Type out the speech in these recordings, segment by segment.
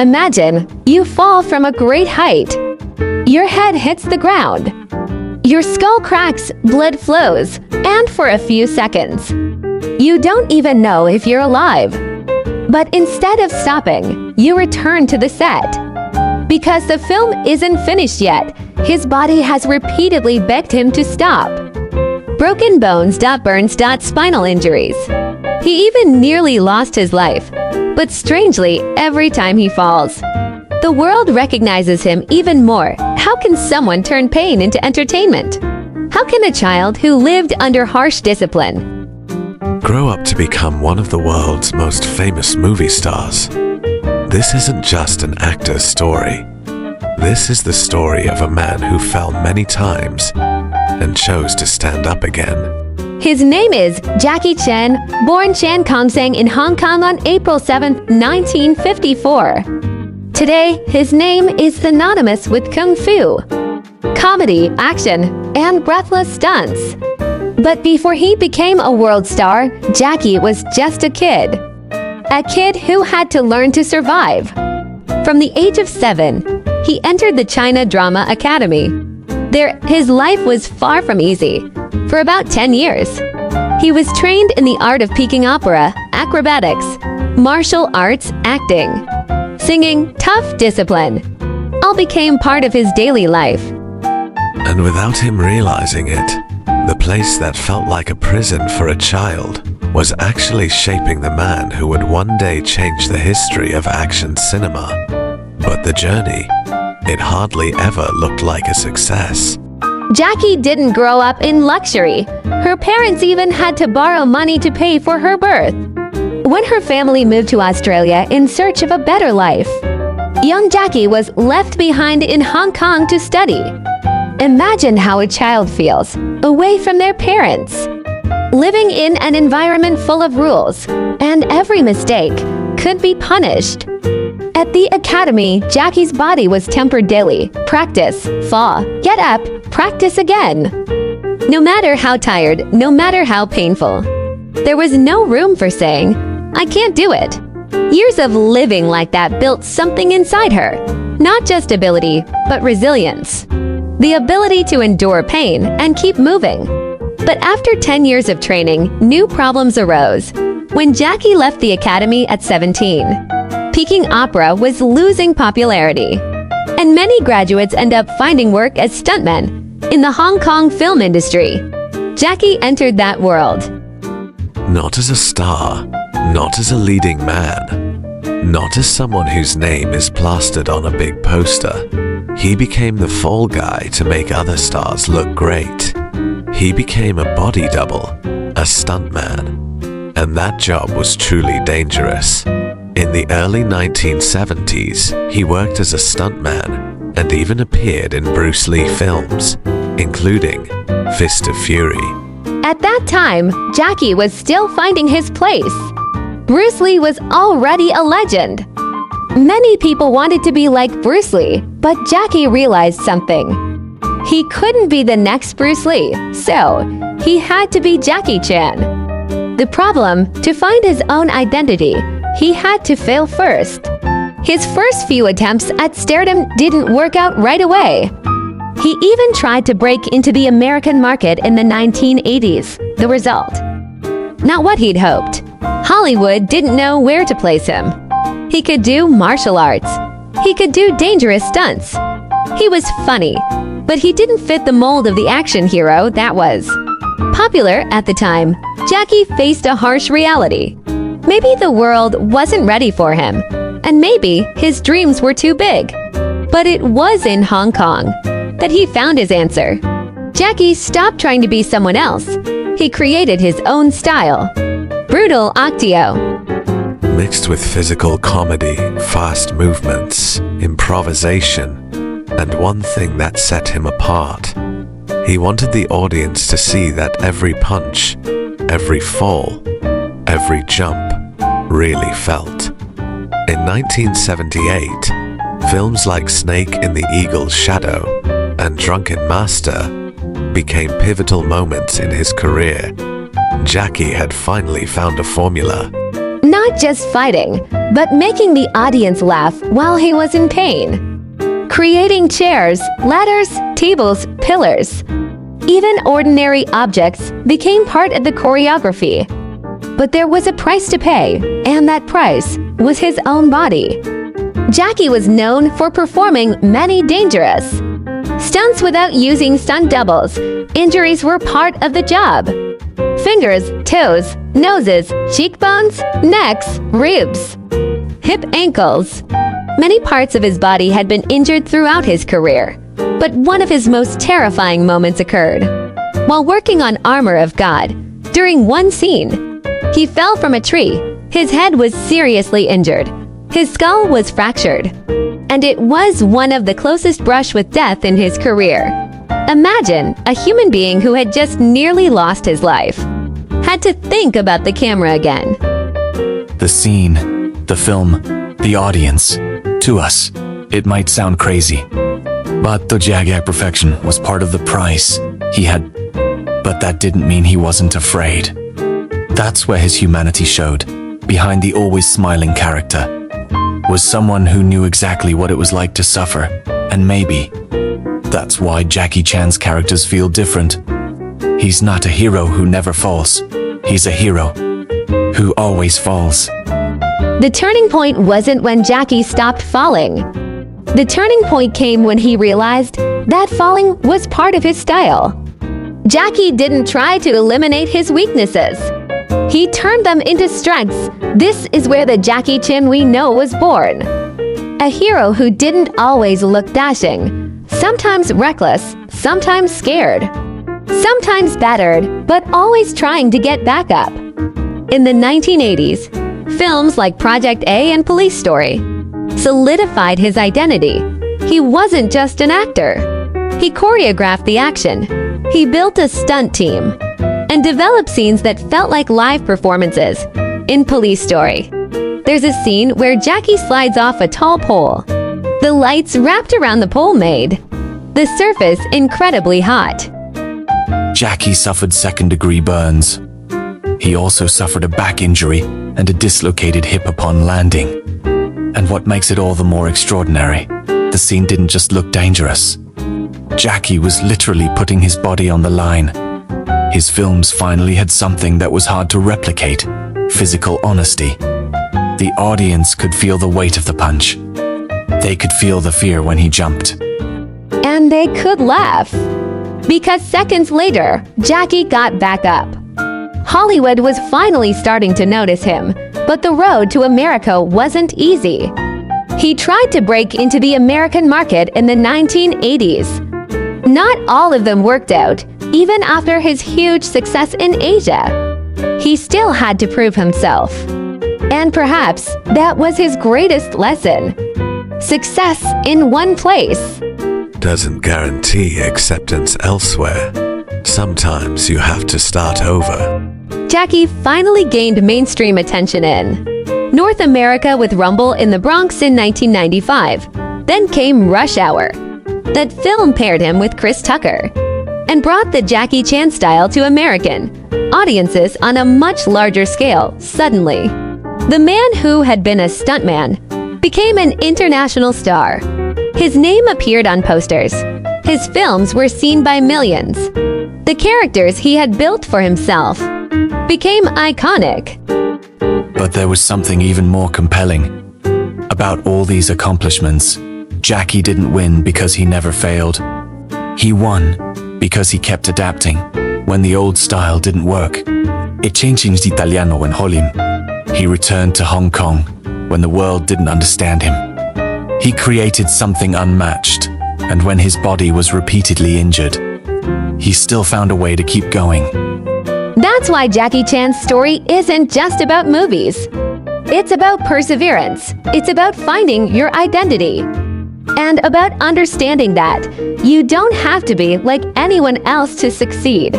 Imagine you fall from a great height. Your head hits the ground. Your skull cracks, blood flows, and for a few seconds, you don't even know if you're alive. But instead of stopping, you return to the set. Because the film isn't finished yet, his body has repeatedly begged him to stop. Broken bones, burns, spinal injuries. He even nearly lost his life. But strangely, every time he falls, the world recognizes him even more. How can someone turn pain into entertainment? How can a child who lived under harsh discipline grow up to become one of the world's most famous movie stars? This isn't just an actor's story. This is the story of a man who fell many times and chose to stand up again. His name is Jackie Chan, born Chan Kongsang in Hong Kong on April 7, 1954. Today, his name is synonymous with Kung Fu, comedy, action, and breathless stunts. But before he became a world star, Jackie was just a kid. A kid who had to learn to survive. From the age of 7, he entered the China Drama Academy. There, his life was far from easy. For about 10 years, he was trained in the art of peking opera, acrobatics, martial arts, acting, singing, tough discipline. All became part of his daily life. And without him realizing it, the place that felt like a prison for a child was actually shaping the man who would one day change the history of action cinema. But the journey, it hardly ever looked like a success. Jackie didn't grow up in luxury. Her parents even had to borrow money to pay for her birth. When her family moved to Australia in search of a better life, young Jackie was left behind in Hong Kong to study. Imagine how a child feels, away from their parents, living in an environment full of rules, and every mistake could be punished. At the academy, Jackie's body was tempered daily. Practice, fall, get up, practice again. No matter how tired, no matter how painful, there was no room for saying, "I can't do it." Years of living like that built something inside her. Not just ability, but resilience. The ability to endure pain and keep moving. But after 10 years of training, new problems arose. When Jackie left the academy at 17, peking opera was losing popularity. And many graduates end up finding work as stuntmen in the Hong Kong film industry. Jackie entered that world. Not as a star, not as a leading man, not as someone whose name is plastered on a big poster. He became the fall guy to make other stars look great. He became a body double, a stuntman. And that job was truly dangerous. In the early 1970s, he worked as a stuntman and even appeared in Bruce Lee films, including Fist of Fury. At that time, Jackie was still finding his place. Bruce Lee was already a legend. Many people wanted to be like Bruce Lee, but Jackie realized something. He couldn't be the next Bruce Lee, so he had to be Jackie Chan. The problem, to find his own identity, he had to fail first. His first few attempts at stardom didn't work out right away. He even tried to break into the American market in the 1980s. The result? Not what he'd hoped. Hollywood didn't know where to place him. He could do martial arts. He could do dangerous stunts. He was funny, but he didn't fit the mold of the action hero that was popular at the time. Jackie faced a harsh reality. Maybe the world wasn't ready for him, and maybe his dreams were too big. But it was in Hong Kong that he found his answer. Jackie stopped trying to be someone else. He created his own style. Brutal actio. Mixed with physical comedy, fast movements, improvisation, and one thing that set him apart. He wanted the audience to see that every punch, every fall, every jump really felt. In 1978, films like Snake in the Eagle's Shadow and Drunken Master became pivotal moments in his career. Jackie had finally found a formula. Not just fighting, but making the audience laugh while he was in pain. Creating chairs, ladders, tables, pillars. Even ordinary objects became part of the choreography. But there was a price to pay, and that price was his own body. Jackie was known for performing many dangerous stunts without using stunt doubles. Injuries were part of the job. Fingers, toes, noses, cheekbones, necks, ribs, hip, ankles. Many parts of his body had been injured throughout his career. But one of his most terrifying moments occurred while working on Armor of God. During one scene, he fell from a tree. His head was seriously injured. His skull was fractured. And it was one of the closest brush with death in his career. Imagine a human being who had just nearly lost his life had to think about the camera again. The scene, the film, the audience. To us, it might sound crazy. But the jag perfection was part of the price he had. But that didn't mean he wasn't afraid. That's where his humanity showed. Behind the always smiling character was someone who knew exactly what it was like to suffer. And maybe that's why Jackie Chan's characters feel different. He's not a hero who never falls. He's a hero who always falls. The turning point wasn't when Jackie stopped falling. The turning point came when he realized that falling was part of his style. Jackie didn't try to eliminate his weaknesses. He turned them into strengths. This is where the Jackie Chan we know was born. A hero who didn't always look dashing, sometimes reckless, sometimes scared, sometimes battered, but always trying to get back up. In the 1980s, films like Project A and Police Story solidified his identity. He wasn't just an actor. He choreographed the action. He built a stunt team and developed scenes that felt like live performances. In Police Story, there's a scene where Jackie slides off a tall pole. The lights wrapped around the pole made the surface incredibly hot. Jackie suffered second-degree burns. He also suffered a back injury and a dislocated hip upon landing. And what makes it all the more extraordinary, the scene didn't just look dangerous. Jackie was literally putting his body on the line. His films finally had something that was hard to replicate: physical honesty. The audience could feel the weight of the punch. They could feel the fear when he jumped. And they could laugh. Because seconds later, Jackie got back up. Hollywood was finally starting to notice him, but the road to America wasn't easy. He tried to break into the American market in the 1980s. Not all of them worked out, even after his huge success in Asia. He still had to prove himself. And perhaps that was his greatest lesson. Success in one place Doesn't guarantee acceptance elsewhere. Sometimes you have to start over. Jackie finally gained mainstream attention in North America with Rumble in the Bronx in 1995. Then came Rush Hour. That film paired him with Chris Tucker and brought the Jackie Chan style to American audiences on a much larger scale. Suddenly, the man who had been a stuntman became an international star. His name appeared on posters. His films were seen by millions. The characters he had built for himself became iconic. But there was something even more compelling. About all these accomplishments, Jackie didn't win because he never failed. He won because he kept adapting. When the old style didn't work, it changed in Italiano and Holim. He returned to Hong Kong when the world didn't understand him. He created something unmatched, and when his body was repeatedly injured, he still found a way to keep going. That's why Jackie Chan's story isn't just about movies. It's about perseverance. It's about finding your identity. And about understanding that you don't have to be like anyone else to succeed.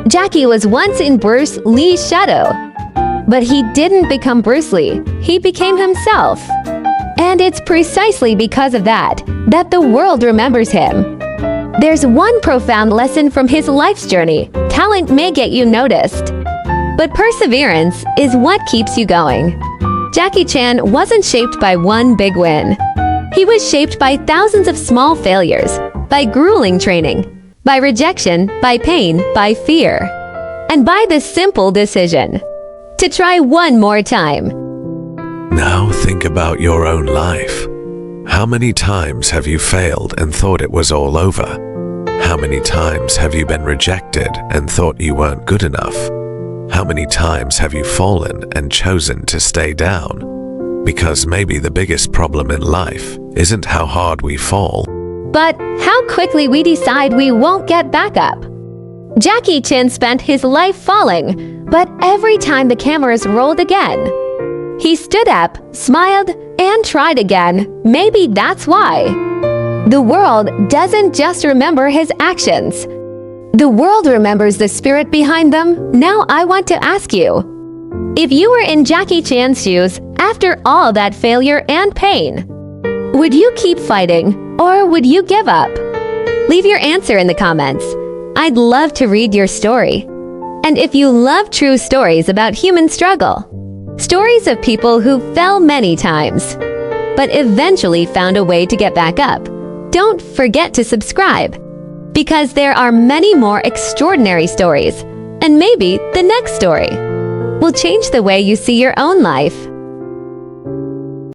Jackie was once in Bruce Lee's shadow, but he didn't become Bruce Lee. He became himself. And it's precisely because of that the world remembers him. There's one profound lesson from his life's journey. Talent may get you noticed, But perseverance is what keeps you going. Jackie Chan wasn't shaped by one big win. He was shaped by thousands of small failures, by grueling training, by rejection, by pain, by fear, and by the simple decision to try one more time. Now think about your own life. How many times have you failed and thought it was all over? How many times have you been rejected and thought you weren't good enough? How many times have you fallen and chosen to stay down? Because maybe the biggest problem in life isn't how hard we fall, but how quickly we decide we won't get back up. Jackie Chan spent his life falling, but every time the cameras rolled again, he stood up, smiled, and tried again. Maybe that's why. The world doesn't just remember his actions. The world remembers the spirit behind them. Now I want to ask you, if you were in Jackie Chan's shoes after all that failure and pain, would you keep fighting or would you give up? Leave your answer in the comments. I'd love to read your story. And if you love true stories about human struggle, stories of people who fell many times, but eventually found a way to get back up, don't forget to subscribe, because there are many more extraordinary stories, and maybe the next story will change the way you see your own life.